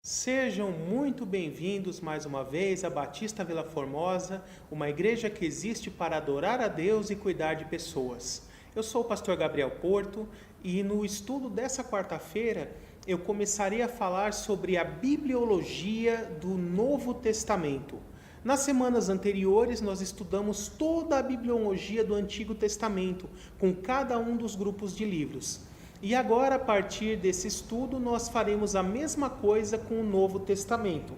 Sejam muito bem-vindos mais uma vez a Batista Vila Formosa, uma igreja que existe para adorar a Deus e cuidar de pessoas. Eu sou o pastor Gabriel Porto e no estudo dessa quarta-feira eu começarei a falar sobre a bibliologia do Novo Testamento. Nas semanas anteriores, nós estudamos toda a bibliologia do Antigo Testamento, com cada um dos grupos de livros. E agora, a partir desse estudo, nós faremos a mesma coisa com o Novo Testamento.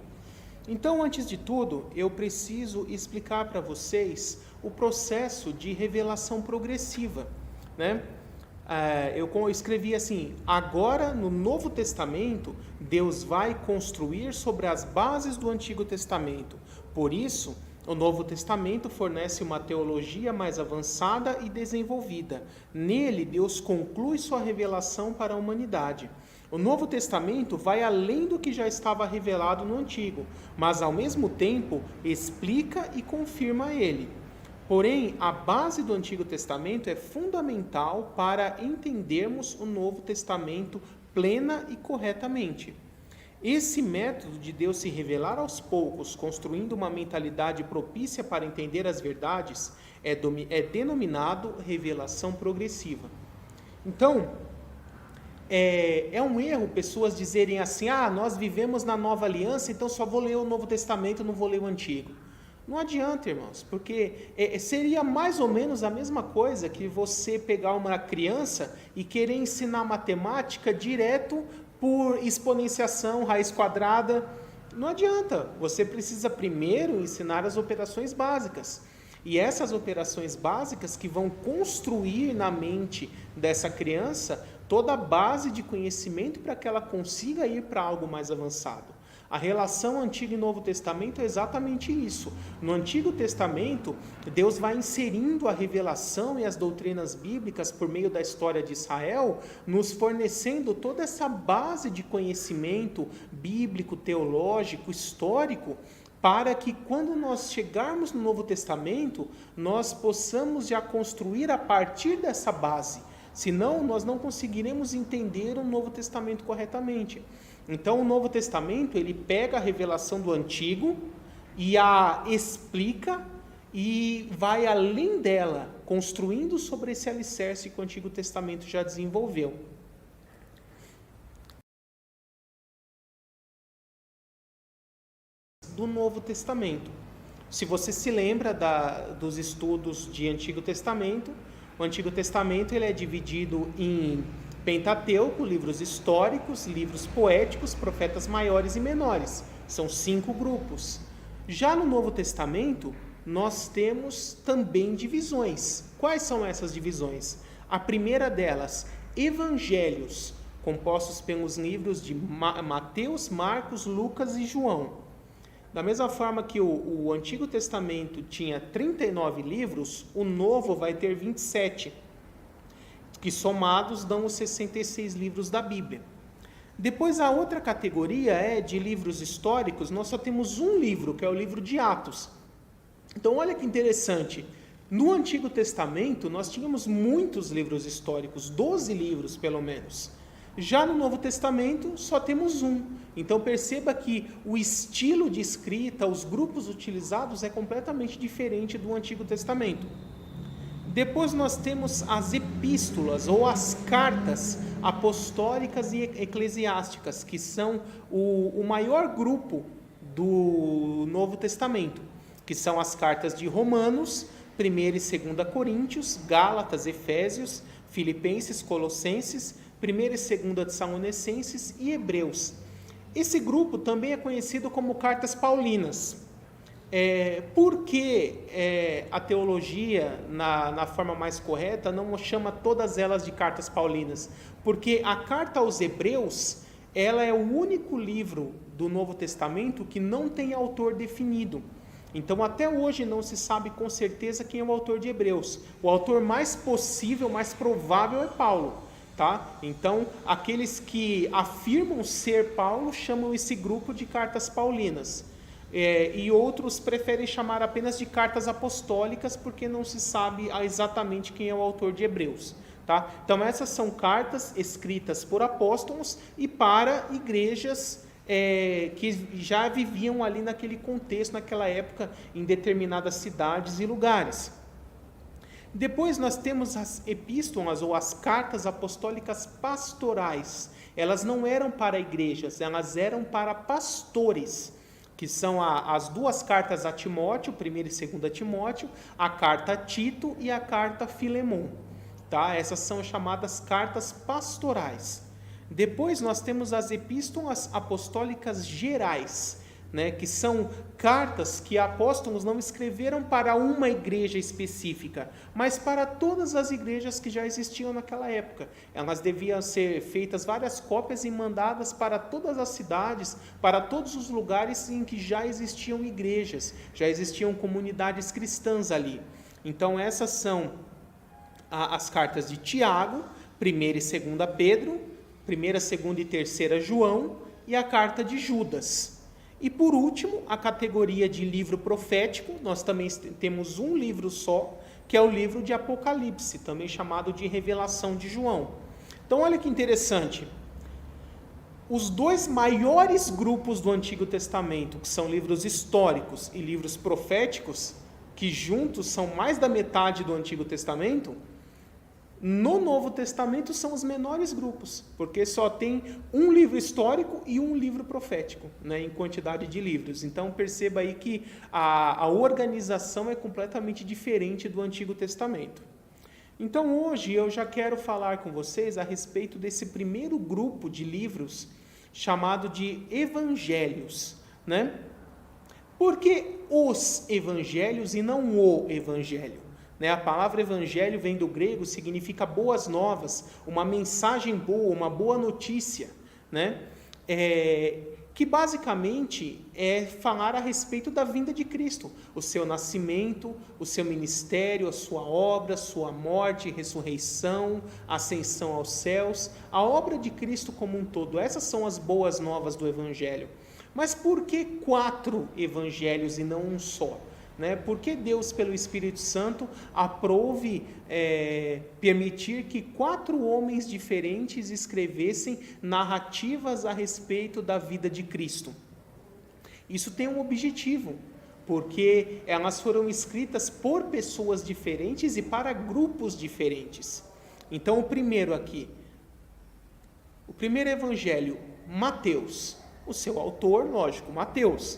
Então, antes de tudo, eu preciso explicar para vocês o processo de revelação progressiva, né? Eu escrevi assim: agora no Novo Testamento, Deus vai construir sobre as bases do Antigo Testamento. Por isso, o Novo Testamento fornece uma teologia mais avançada e desenvolvida. Nele, Deus conclui sua revelação para a humanidade. O Novo Testamento vai além do que já estava revelado no Antigo, mas ao mesmo tempo explica e confirma ele. Porém, a base do Antigo Testamento é fundamental para entendermos o Novo Testamento plena e corretamente. Esse método de Deus se revelar aos poucos, construindo uma mentalidade propícia para entender as verdades, é denominado revelação progressiva. Então, é um erro pessoas dizerem assim: nós vivemos na nova aliança, então só vou ler o Novo Testamento, não vou ler o Antigo. Não adianta, irmãos, porque seria mais ou menos a mesma coisa que você pegar uma criança e querer ensinar matemática direto por exponenciação, raiz quadrada. Não adianta, você precisa primeiro ensinar as operações básicas. E essas operações básicas que vão construir na mente dessa criança toda a base de conhecimento para que ela consiga ir para algo mais avançado. A relação Antigo e Novo Testamento é exatamente isso. No Antigo Testamento, Deus vai inserindo a revelação e as doutrinas bíblicas por meio da história de Israel, nos fornecendo toda essa base de conhecimento bíblico, teológico, histórico, para que quando nós chegarmos no Novo Testamento, nós possamos já construir a partir dessa base. Senão, nós não conseguiremos entender o Novo Testamento corretamente. Então, o Novo Testamento, ele pega a revelação do Antigo e a explica e vai além dela, construindo sobre esse alicerce que o Antigo Testamento já desenvolveu. Do Novo Testamento. Se você se lembra dos estudos de Antigo Testamento, o Antigo Testamento ele é dividido em Pentateuco, livros históricos, livros poéticos, profetas maiores e menores. São 5 grupos. Já no Novo Testamento, nós temos também divisões. Quais são essas divisões? A primeira delas, evangelhos, compostos pelos livros de Mateus, Marcos, Lucas e João. Da mesma forma que o Antigo Testamento tinha 39 livros, o Novo vai ter 27, que somados dão os 66 livros da Bíblia. Depois, a outra categoria é de livros históricos. Nós só temos um livro, que é o livro de Atos. Então, olha que interessante. No Antigo Testamento, nós tínhamos muitos livros históricos, 12 livros pelo menos. Já no Novo Testamento, só temos um. Então, perceba que o estilo de escrita, os grupos utilizados é completamente diferente do Antigo Testamento. Depois nós temos as epístolas ou as cartas apostólicas e eclesiásticas, que são o maior grupo do Novo Testamento, que são as cartas de Romanos, 1ª e 2ª Coríntios, Gálatas, Efésios, Filipenses, Colossenses, 1ª e 2ª Tessalonicenses e Hebreus. Esse grupo também é conhecido como cartas paulinas. Por que a teologia, na forma mais correta, não chama todas elas de cartas paulinas? Porque a carta aos Hebreus, ela é o único livro do Novo Testamento que não tem autor definido. Então, até hoje não se sabe com certeza quem é o autor de Hebreus. O autor mais possível, mais provável é Paulo. Tá? Então, aqueles que afirmam ser Paulo chamam esse grupo de cartas paulinas. E outros preferem chamar apenas de cartas apostólicas, porque não se sabe exatamente quem é o autor de Hebreus. Tá? Então, essas são cartas escritas por apóstolos e para igrejas que já viviam ali naquele contexto, naquela época, em determinadas cidades e lugares. Depois nós temos as epístolas ou as cartas apostólicas pastorais. Elas não eram para igrejas, elas eram para pastores, que são as duas cartas a Timóteo, 1ª e 2ª Timóteo, a carta a Tito e a carta a Filemon. Tá? Essas são chamadas cartas pastorais. Depois nós temos as epístolas apostólicas gerais, que são cartas que apóstolos não escreveram para uma igreja específica, mas para todas as igrejas que já existiam naquela época. Elas deviam ser feitas várias cópias e mandadas para todas as cidades, para todos os lugares em que já existiam igrejas, já existiam comunidades cristãs ali. Então essas são as cartas de Tiago, 1ª e 2ª Pedro, 1ª, 2ª e 3ª João e a carta de Judas. E por último, a categoria de livro profético, nós também temos um livro só, que é o livro de Apocalipse, também chamado de Revelação de João. Então olha que interessante, os dois maiores grupos do Antigo Testamento, que são livros históricos e livros proféticos, que juntos são mais da metade do Antigo Testamento, no Novo Testamento são os menores grupos, porque só tem um livro histórico e um livro profético, em quantidade de livros. Então perceba aí que a organização é completamente diferente do Antigo Testamento. Então hoje eu já quero falar com vocês a respeito desse primeiro grupo de livros chamado de Evangelhos. Por que os Evangelhos e não o Evangelho? A palavra evangelho vem do grego, significa boas novas, uma mensagem boa, uma boa notícia, que basicamente é falar a respeito da vinda de Cristo, o seu nascimento, o seu ministério, a sua obra, sua morte, ressurreição, ascensão aos céus, a obra de Cristo como um todo. Essas são as boas novas do evangelho. Mas por que 4 evangelhos e não um só? Por que Deus, pelo Espírito Santo, aprove permitir que 4 homens diferentes escrevessem narrativas a respeito da vida de Cristo? Isso tem um objetivo, porque elas foram escritas por pessoas diferentes e para grupos diferentes. Então, o primeiro evangelho, Mateus, o seu autor, lógico, Mateus.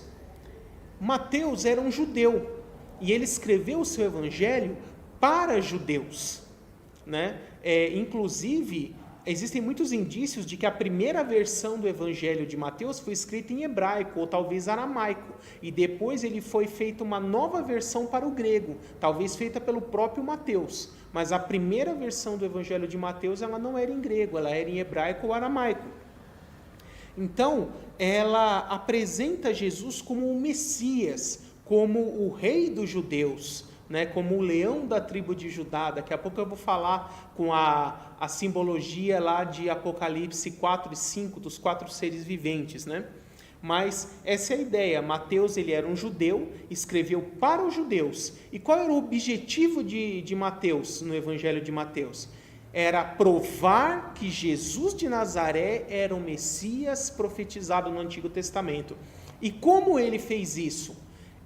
Mateus era um judeu e ele escreveu o seu evangelho para judeus. Inclusive, existem muitos indícios de que a primeira versão do evangelho de Mateus foi escrita em hebraico ou talvez aramaico, e depois ele foi feita uma nova versão para o grego, talvez feita pelo próprio Mateus. Mas a primeira versão do evangelho de Mateus ela não era em grego, ela era em hebraico ou aramaico. Então, ela apresenta Jesus como o Messias, como o rei dos judeus, como o leão da tribo de Judá. Daqui a pouco eu vou falar com a simbologia lá de Apocalipse 4 e 5, dos 4 seres viventes. Mas essa é a ideia. Mateus ele era um judeu, escreveu para os judeus. E qual era o objetivo de Mateus, no Evangelho de Mateus? Era provar que Jesus de Nazaré era o Messias profetizado no Antigo Testamento. E como ele fez isso?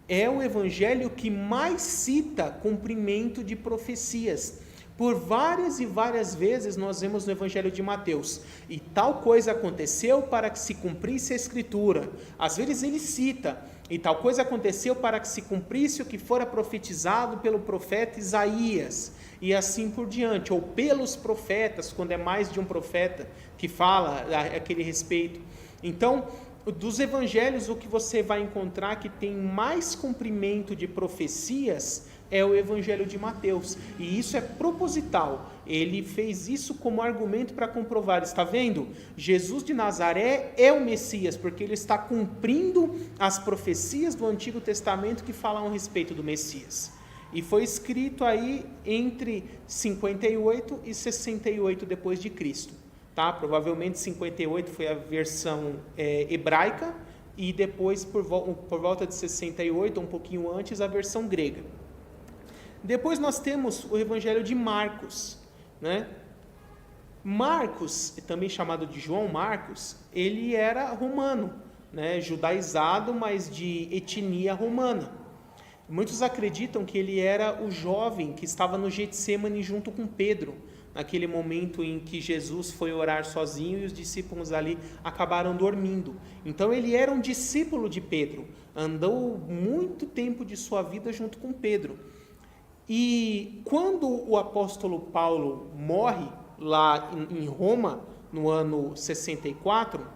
É o evangelho que mais cita cumprimento de profecias. Por várias e várias vezes nós vemos no evangelho de Mateus, e tal coisa aconteceu para que se cumprisse a escritura. Às vezes ele cita, e tal coisa aconteceu para que se cumprisse o que fora profetizado pelo profeta Isaías, e assim por diante, ou pelos profetas, quando é mais de um profeta que fala a aquele respeito. Então, dos evangelhos, o que você vai encontrar que tem mais cumprimento de profecias é o evangelho de Mateus, e isso é proposital. Ele fez isso como argumento para comprovar, está vendo? Jesus de Nazaré é o Messias, porque ele está cumprindo as profecias do Antigo Testamento que falam a respeito do Messias. E foi escrito aí entre 58 e 68 depois de Cristo. Provavelmente 58 foi a versão hebraica, e depois por volta de 68, um pouquinho antes, a versão grega. Depois nós temos o evangelho de Marcos. Marcos, também chamado de João Marcos, ele era romano, né, judaizado, mas de etnia romana. Muitos acreditam que ele era o jovem que estava no Getsêmani junto com Pedro, naquele momento em que Jesus foi orar sozinho e os discípulos ali acabaram dormindo. Então ele era um discípulo de Pedro, andou muito tempo de sua vida junto com Pedro. E quando o apóstolo Paulo morre lá em Roma, no ano 64,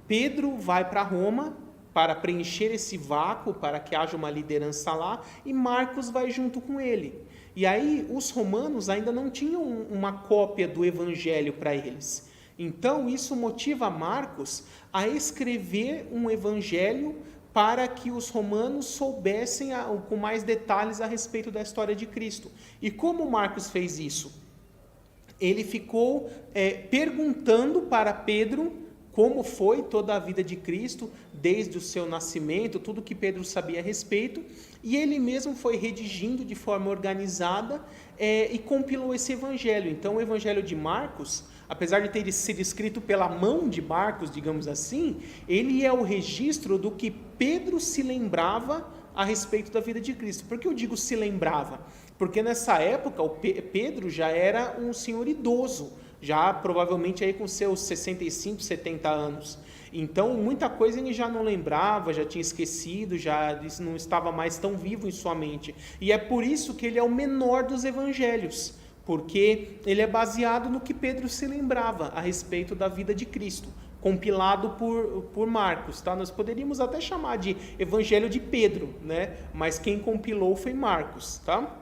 Pedro vai para Roma para preencher esse vácuo, para que haja uma liderança lá, e Marcos vai junto com ele. E aí os romanos ainda não tinham uma cópia do evangelho para eles. Então isso motiva Marcos a escrever um evangelho para que os romanos soubessem com mais detalhes a respeito da história de Cristo. E como Marcos fez isso? Ele ficou perguntando para Pedro como foi toda a vida de Cristo, desde o seu nascimento, tudo que Pedro sabia a respeito, e ele mesmo foi redigindo de forma organizada e compilou esse evangelho. Então o evangelho de Marcos, apesar de ter sido escrito pela mão de Marcos, digamos assim, ele é o registro do que Pedro se lembrava a respeito da vida de Cristo. Por que eu digo se lembrava? Porque nessa época o Pedro já era um senhor idoso, já provavelmente aí com seus 65, 70 anos. Então, muita coisa ele já não lembrava, já tinha esquecido, já não estava mais tão vivo em sua mente. E é por isso que ele é o menor dos evangelhos, porque ele é baseado no que Pedro se lembrava a respeito da vida de Cristo, compilado por Marcos. Tá? Nós poderíamos até chamar de Evangelho de Pedro, né? Mas quem compilou foi Marcos. Tá?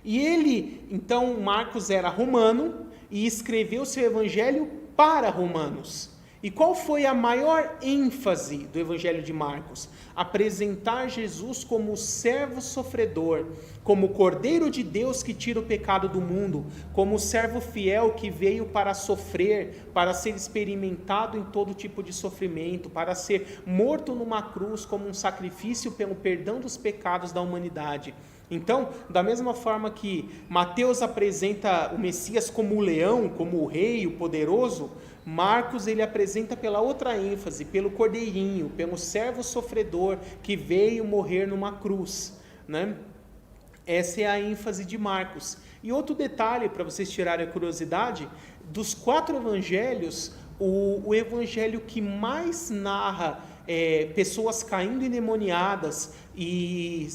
E ele, então, Marcos era romano, e escreveu seu evangelho para romanos. E qual foi a maior ênfase do evangelho de Marcos? Apresentar Jesus como o servo sofredor, como o Cordeiro de Deus que tira o pecado do mundo, como o servo fiel que veio para sofrer, para ser experimentado em todo tipo de sofrimento, para ser morto numa cruz como um sacrifício pelo perdão dos pecados da humanidade. Então, da mesma forma que Mateus apresenta o Messias como o leão, como o rei, o poderoso, Marcos ele apresenta pela outra ênfase, pelo cordeirinho, pelo servo sofredor que veio morrer numa cruz, né? Essa é a ênfase de Marcos. E outro detalhe, para vocês tirarem a curiosidade, dos 4 evangelhos, o evangelho que mais narra pessoas caindo endemoniadas e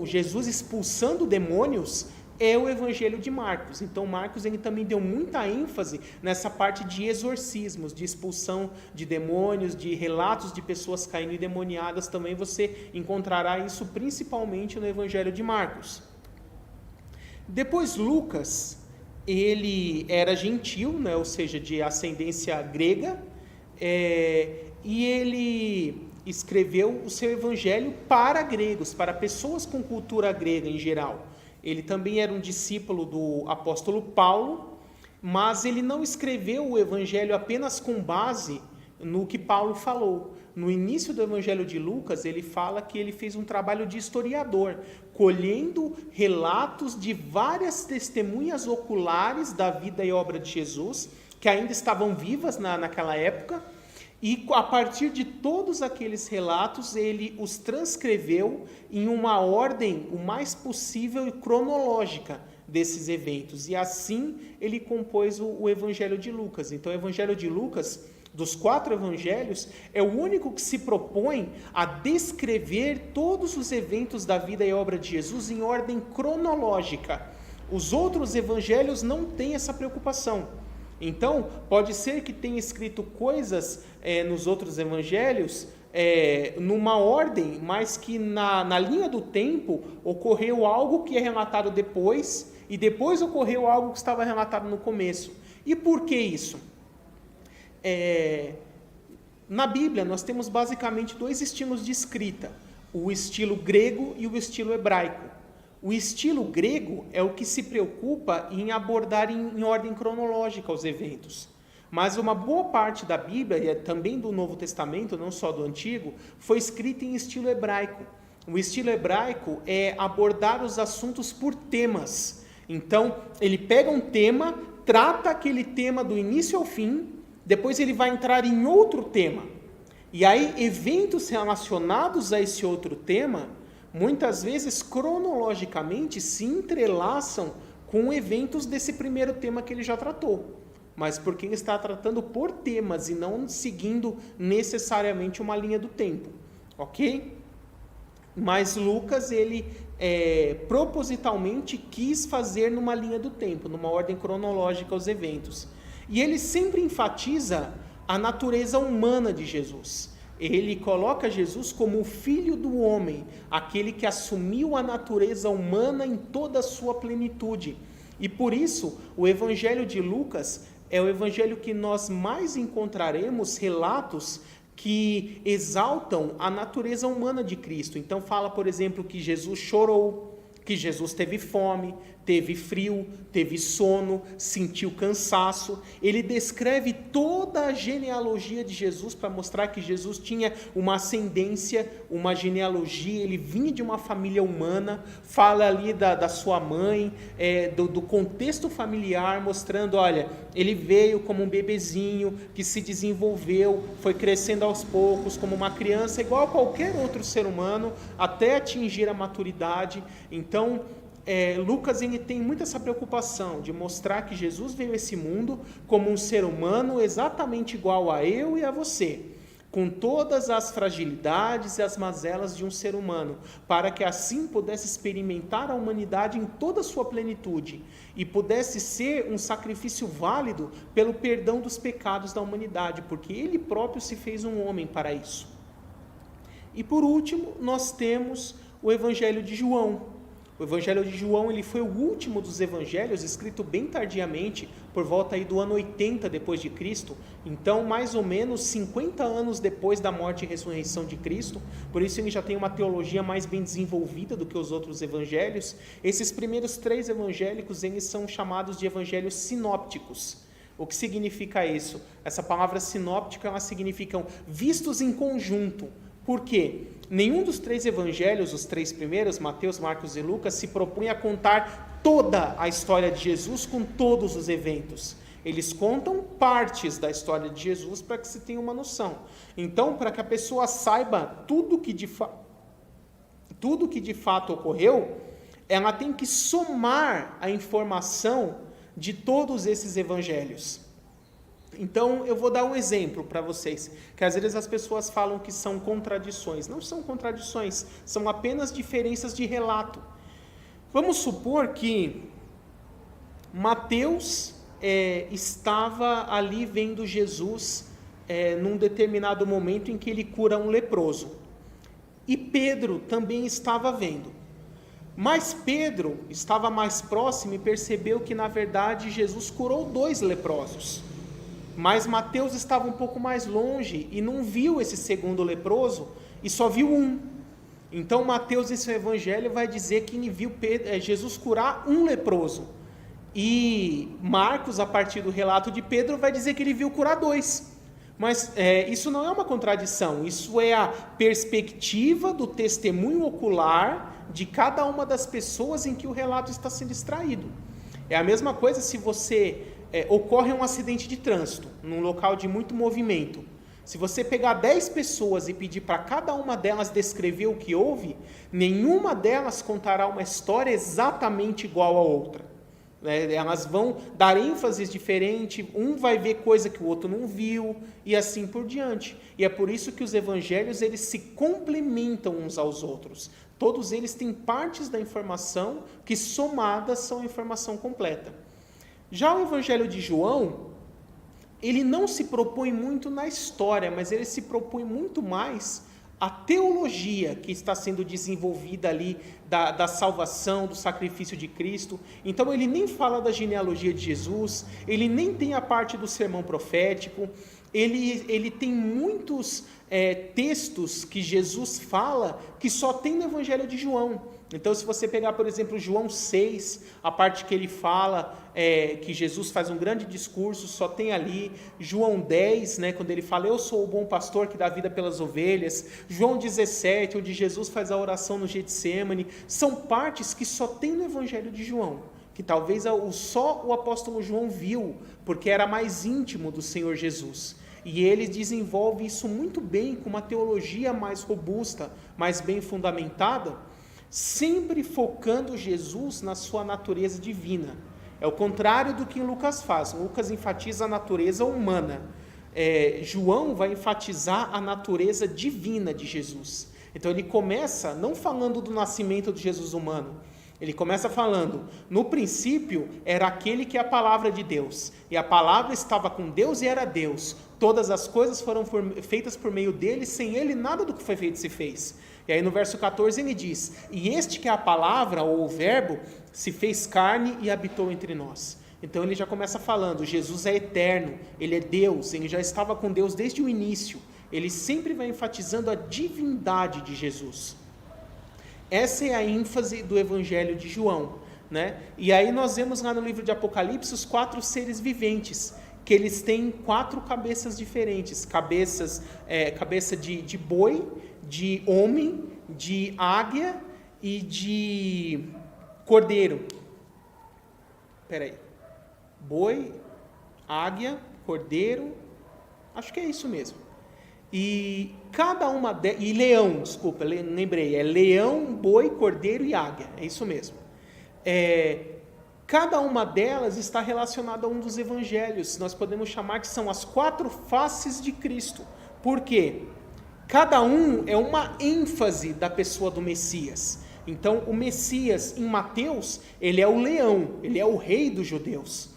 Jesus expulsando demônios é o evangelho de Marcos. Então Marcos ele também deu muita ênfase nessa parte de exorcismos, de expulsão de demônios, de relatos de pessoas caindo endemoniadas. Também você encontrará isso principalmente no evangelho de Marcos. Depois Lucas, ele era gentil, né, ou seja, de ascendência grega, e ele escreveu o seu evangelho para gregos, para pessoas com cultura grega em geral. Ele também era um discípulo do apóstolo Paulo, mas ele não escreveu o evangelho apenas com base no que Paulo falou. No início do evangelho de Lucas, ele fala que ele fez um trabalho de historiador, colhendo relatos de várias testemunhas oculares da vida e obra de Jesus, que ainda estavam vivas naquela época, e a partir de todos aqueles relatos, ele os transcreveu em uma ordem o mais possível e cronológica desses eventos. E assim ele compôs o Evangelho de Lucas. Então o Evangelho de Lucas, dos 4 evangelhos, é o único que se propõe a descrever todos os eventos da vida e obra de Jesus em ordem cronológica. Os outros evangelhos não têm essa preocupação. Então, pode ser que tenha escrito coisas nos outros evangelhos numa ordem, mas que na linha do tempo ocorreu algo que é relatado depois, e depois ocorreu algo que estava relatado no começo. E por que isso? Na Bíblia, nós temos basicamente 2 estilos de escrita, o estilo grego e o estilo hebraico. O estilo grego é o que se preocupa em abordar em ordem cronológica os eventos. Mas uma boa parte da Bíblia, e também do Novo Testamento, não só do Antigo, foi escrita em estilo hebraico. O estilo hebraico é abordar os assuntos por temas. Então, ele pega um tema, trata aquele tema do início ao fim, depois ele vai entrar em outro tema. E aí, eventos relacionados a esse outro tema, muitas vezes, cronologicamente, se entrelaçam com eventos desse primeiro tema que ele já tratou. Mas porque ele está tratando por temas e não seguindo necessariamente uma linha do tempo. Ok? Mas Lucas, ele propositalmente quis fazer numa linha do tempo, numa ordem cronológica os eventos. E ele sempre enfatiza a natureza humana de Jesus. Ele coloca Jesus como o Filho do homem, aquele que assumiu a natureza humana em toda a sua plenitude. E por isso, o Evangelho de Lucas é o evangelho que nós mais encontraremos relatos que exaltam a natureza humana de Cristo. Então fala, por exemplo, que Jesus chorou, que Jesus teve fome, teve frio, teve sono, sentiu cansaço. Ele descreve toda a genealogia de Jesus para mostrar que Jesus tinha uma ascendência, uma genealogia, ele vinha de uma família humana, fala ali da sua mãe, do contexto familiar, mostrando, olha, ele veio como um bebezinho que se desenvolveu, foi crescendo aos poucos como uma criança, igual a qualquer outro ser humano, até atingir a maturidade. Então, Lucas ele tem muito essa preocupação de mostrar que Jesus veio a esse mundo como um ser humano exatamente igual a eu e a você, com todas as fragilidades e as mazelas de um ser humano, para que assim pudesse experimentar a humanidade em toda a sua plenitude e pudesse ser um sacrifício válido pelo perdão dos pecados da humanidade, porque ele próprio se fez um homem para isso. E por último, nós temos o Evangelho de João. O Evangelho de João ele foi o último dos evangelhos, escrito bem tardiamente, por volta aí do ano 80 depois de Cristo, então mais ou menos 50 anos depois da morte e ressurreição de Cristo, por isso ele já tem uma teologia mais bem desenvolvida do que os outros evangelhos. Esses primeiros 3 evangélicos, eles são chamados de evangelhos sinópticos. O que significa isso? Essa palavra sinóptica, ela significa vistos em conjunto. Por quê? Nenhum dos 3 evangelhos, os 3 primeiros, Mateus, Marcos e Lucas, se propõe a contar toda a história de Jesus com todos os eventos. Eles contam partes da história de Jesus para que se tenha uma noção. Então, para que a pessoa saiba tudo que de fato ocorreu, ela tem que somar a informação de todos esses evangelhos. Então, eu vou dar um exemplo para vocês, que às vezes as pessoas falam que são contradições. Não são contradições, são apenas diferenças de relato. Vamos supor que Mateus estava ali vendo Jesus num determinado momento em que ele cura um leproso. E Pedro também estava vendo. Mas Pedro estava mais próximo e percebeu que, na verdade, Jesus curou 2 leprosos. Mas Mateus estava um pouco mais longe e não viu esse segundo leproso e só viu um. Então Mateus, em seu evangelho, vai dizer que ele viu Jesus curar um leproso. E Marcos, a partir do relato de Pedro, vai dizer que ele viu curar 2. Mas isso não é uma contradição, isso é a perspectiva do testemunho ocular de cada uma das pessoas em que o relato está sendo extraído. É a mesma coisa se ocorre um acidente de trânsito, num local de muito movimento. Se você pegar 10 pessoas e pedir para cada uma delas descrever o que houve, nenhuma delas contará uma história exatamente igual à outra. Elas vão dar ênfases diferentes, um vai ver coisa que o outro não viu, e assim por diante. E é por isso que os evangelhos eles se complementam uns aos outros. Todos eles têm partes da informação que somadas são a informação completa. Já o Evangelho de João, ele não se propõe muito na história, mas ele se propõe muito mais a teologia que está sendo desenvolvida ali da salvação, do sacrifício de Cristo. Então ele nem fala da genealogia de Jesus, ele nem tem a parte do sermão profético, ele tem muitos textos que Jesus fala que só tem no Evangelho de João. Então, se você pegar, por exemplo, João 6, a parte que ele fala que Jesus faz um grande discurso, só tem ali. João 10, quando ele fala, eu sou o bom pastor que dá vida pelas ovelhas. João 17, onde Jesus faz a oração no Getsêmani. São partes que só tem no Evangelho de João, que talvez só o apóstolo João viu, porque era mais íntimo do Senhor Jesus. E ele desenvolve isso muito bem, com uma teologia mais robusta, mais bem fundamentada, sempre focando Jesus na sua natureza divina. É o contrário do que Lucas faz. Lucas enfatiza a natureza humana. João vai enfatizar a natureza divina de Jesus. Então ele começa não falando do nascimento de Jesus humano, ele começa falando, no princípio era aquele que é a palavra de Deus, e a palavra estava com Deus e era Deus, todas as coisas foram feitas por meio dele, sem ele nada do que foi feito se fez. E aí no verso 14 ele diz, e este que é a palavra, ou o verbo, se fez carne e habitou entre nós. Então ele já começa falando, Jesus é eterno, ele é Deus, ele já estava com Deus desde o início, ele sempre vai enfatizando a divindade de Jesus. Essa é a ênfase do Evangelho de João, né? E aí nós vemos lá no livro de Apocalipse os 4 seres viventes, que eles têm 4 cabeças diferentes, cabeça de boi, de homem, de águia e de cordeiro. Peraí, boi, águia, cordeiro, acho que é isso mesmo. E cada uma e leão, desculpa, lembrei, é leão, boi, cordeiro e águia, é isso mesmo. Cada uma delas está relacionada a um dos evangelhos, nós podemos chamar que são as 4 faces de Cristo. Por quê? Cada um é uma ênfase da pessoa do Messias. Então, o Messias em Mateus, ele é o leão, ele é o rei dos judeus.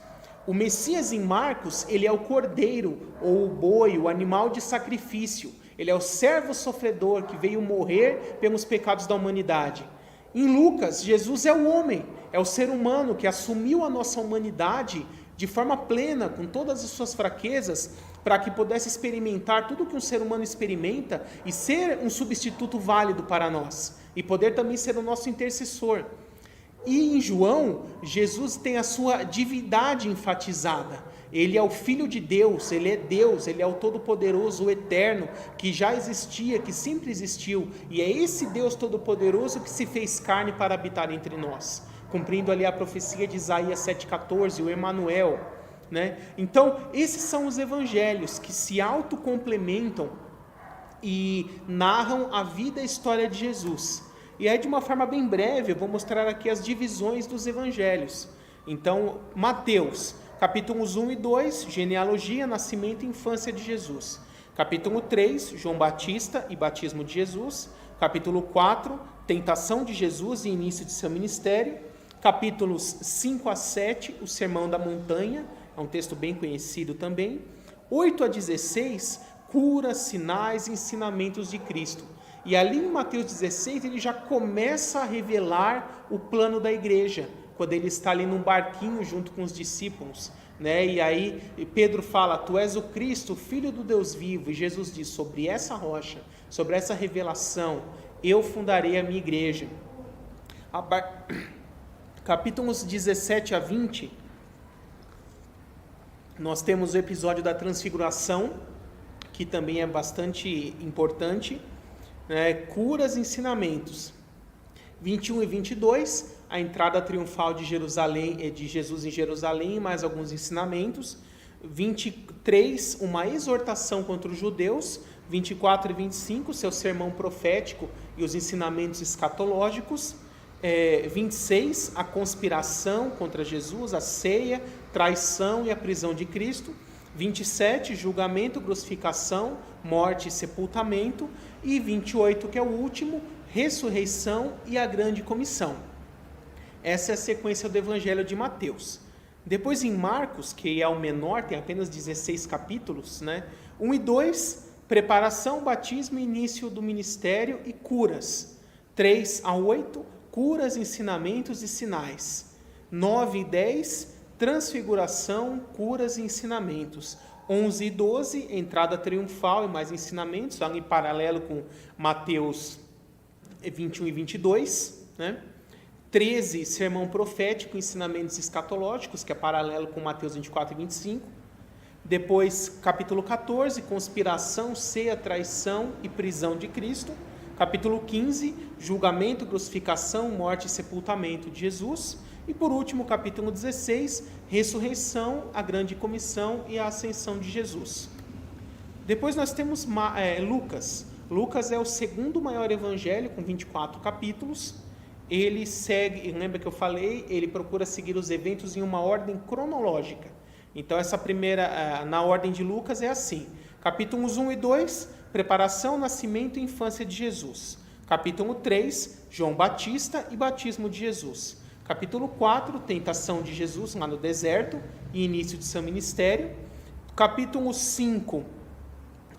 O Messias em Marcos, ele é o cordeiro, ou o boi, o animal de sacrifício. Ele é o servo sofredor que veio morrer pelos pecados da humanidade. Em Lucas, Jesus é o homem, é o ser humano que assumiu a nossa humanidade de forma plena, com todas as suas fraquezas, para que pudesse experimentar tudo que um ser humano experimenta e ser um substituto válido para nós, e poder também ser o nosso intercessor. E em João, Jesus tem a sua divindade enfatizada. Ele é o Filho de Deus, ele é Deus, ele é o Todo-Poderoso, o Eterno, que já existia, que sempre existiu. E é esse Deus Todo-Poderoso que se fez carne para habitar entre nós, cumprindo ali a profecia de Isaías 7,14, o Emanuel, né? Então, esses são os evangelhos que se autocomplementam e narram a vida e a história de Jesus. E aí, de uma forma bem breve, eu vou mostrar aqui as divisões dos evangelhos. Então, Mateus, capítulos 1 e 2, genealogia, nascimento e infância de Jesus. Capítulo 3, João Batista e batismo de Jesus. Capítulo 4, tentação de Jesus e início de seu ministério. Capítulos 5 a 7, o Sermão da Montanha, é um texto bem conhecido também. 8 a 16, curas, sinais e ensinamentos de Cristo. E ali em Mateus 16, ele já começa a revelar o plano da igreja, quando ele está ali num barquinho junto com os discípulos, né? E aí Pedro fala, tu és o Cristo, filho do Deus vivo, e Jesus diz, sobre essa rocha, sobre essa revelação, eu fundarei a minha igreja. Capítulos 17 a 20, nós temos o episódio da transfiguração, que também é bastante importante, curas e ensinamentos. 21 e 22, a entrada triunfal de Jesus em Jerusalém, mais alguns ensinamentos. 23, uma exortação contra os judeus. 24 e 25, seu sermão profético e os ensinamentos escatológicos. 26, a conspiração contra Jesus, a ceia, traição e a prisão de Cristo. 27, julgamento, crucificação, morte e sepultamento. E 28, que é o último, ressurreição e a grande comissão. Essa é a sequência do Evangelho de Mateus. Depois em Marcos, que é o menor, tem apenas 16 capítulos, 1 e 2, preparação, batismo, início do ministério e curas. 3 a 8, curas, ensinamentos e sinais. 9 e 10, transfiguração, curas e ensinamentos. 11 e 12, entrada triunfal e mais ensinamentos, em paralelo com Mateus 21 e 22, 13, sermão profético, ensinamentos escatológicos, que é paralelo com Mateus 24 e 25. Depois, capítulo 14, conspiração, ceia, traição e prisão de Cristo. Capítulo 15, julgamento, crucificação, morte e sepultamento de Jesus. E por último, capítulo 16, ressurreição, a grande comissão e a ascensão de Jesus. Depois nós temos Lucas. Lucas é o segundo maior evangelho, com 24 capítulos. Ele segue, lembra que eu falei, ele procura seguir os eventos em uma ordem cronológica. Então essa primeira, na ordem de Lucas é assim: capítulos 1 e 2, preparação, nascimento e infância de Jesus. Capítulo 3, João Batista e batismo de Jesus. Capítulo 4, tentação de Jesus lá no deserto e início de seu ministério. Capítulo 5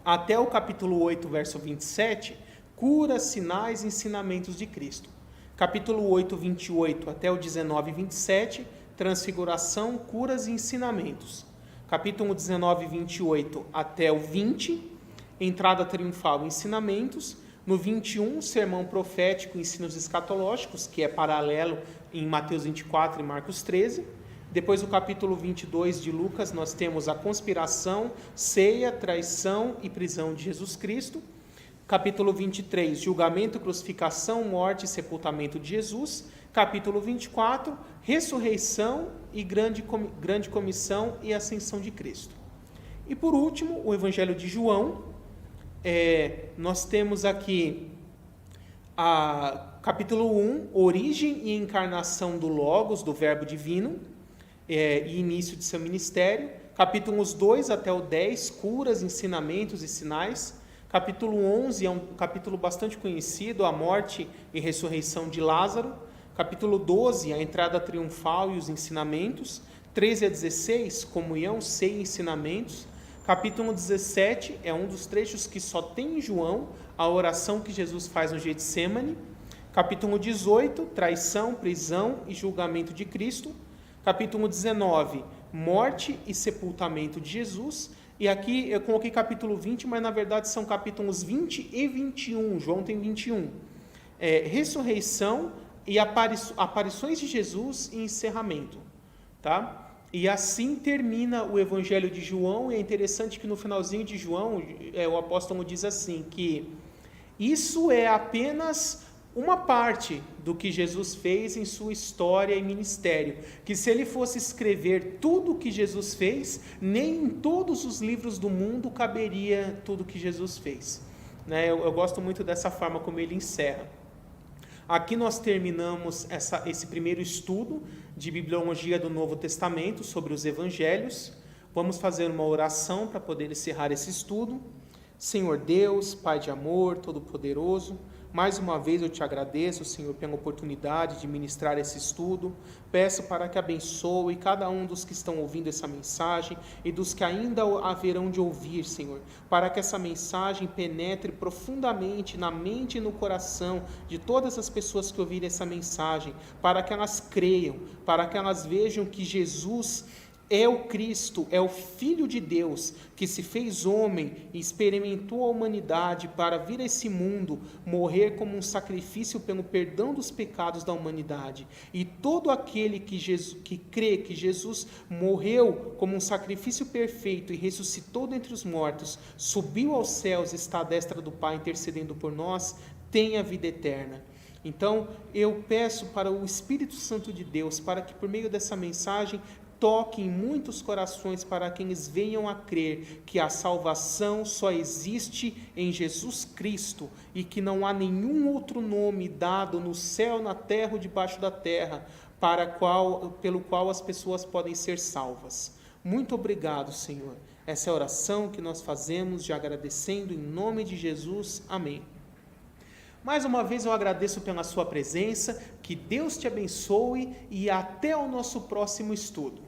até o capítulo 8, verso 27, curas, sinais e ensinamentos de Cristo. Capítulo 8, 28 até o 19, 27, transfiguração, curas e ensinamentos. Capítulo 19, 28 até o 20, entrada triunfal e ensinamentos. No 21, sermão profético e ensinos escatológicos, que é paralelo em Mateus 24 e Marcos 13. Depois, no capítulo 22 de Lucas, nós temos a conspiração, ceia, traição e prisão de Jesus Cristo. Capítulo 23, julgamento, crucificação, morte e sepultamento de Jesus. Capítulo 24, ressurreição e grande comissão e ascensão de Cristo. E por último, o Evangelho de João. Nós temos aqui capítulo 1, origem e encarnação do Logos, do Verbo Divino, e início de seu ministério. Capítulos 2 até o 10, curas, ensinamentos e sinais. Capítulo 11 é um capítulo bastante conhecido, a morte e ressurreição de Lázaro. Capítulo 12, a entrada triunfal e os ensinamentos. 13 a 16, comunhão, ceia e ensinamentos. Capítulo 17 é um dos trechos que só tem em João, a oração que Jesus faz no Getsêmani. Capítulo 18, traição, prisão e julgamento de Cristo. Capítulo 19, morte e sepultamento de Jesus. E aqui eu coloquei capítulo 20, mas na verdade são capítulos 20 e 21. João tem 21. Ressurreição e aparições de Jesus e encerramento. Tá? E assim termina o Evangelho de João. E é interessante que no finalzinho de João, o apóstolo diz assim, que isso é apenas uma parte do que Jesus fez em sua história e ministério, que se ele fosse escrever tudo o que Jesus fez, nem em todos os livros do mundo caberia tudo o que Jesus fez. Eu gosto muito dessa forma como ele encerra. Aqui nós terminamos esse primeiro estudo de bibliologia do Novo Testamento sobre os evangelhos. Vamos fazer uma oração para poder encerrar esse estudo. Senhor Deus, Pai de amor, Todo-Poderoso, mais uma vez eu te agradeço, Senhor, pela oportunidade de ministrar esse estudo. Peço para que abençoe cada um dos que estão ouvindo essa mensagem e dos que ainda haverão de ouvir, Senhor, para que essa mensagem penetre profundamente na mente e no coração de todas as pessoas que ouvirem essa mensagem, para que elas creiam, para que elas vejam que Jesus é o Cristo, é o Filho de Deus, que se fez homem e experimentou a humanidade para vir a esse mundo, morrer como um sacrifício pelo perdão dos pecados da humanidade. E todo aquele que crê que Jesus morreu como um sacrifício perfeito e ressuscitou dentre os mortos, subiu aos céus e está à destra do Pai intercedendo por nós, tem a vida eterna. Então, eu peço para o Espírito Santo de Deus, para que por meio dessa mensagem toque em muitos corações para que eles venham a crer que a salvação só existe em Jesus Cristo e que não há nenhum outro nome dado no céu, na terra ou debaixo da terra pelo qual as pessoas podem ser salvas. Muito obrigado, Senhor. Essa é a oração que nós fazemos de agradecendo em nome de Jesus. Amém. Mais uma vez eu agradeço pela sua presença, que Deus te abençoe e até o nosso próximo estudo.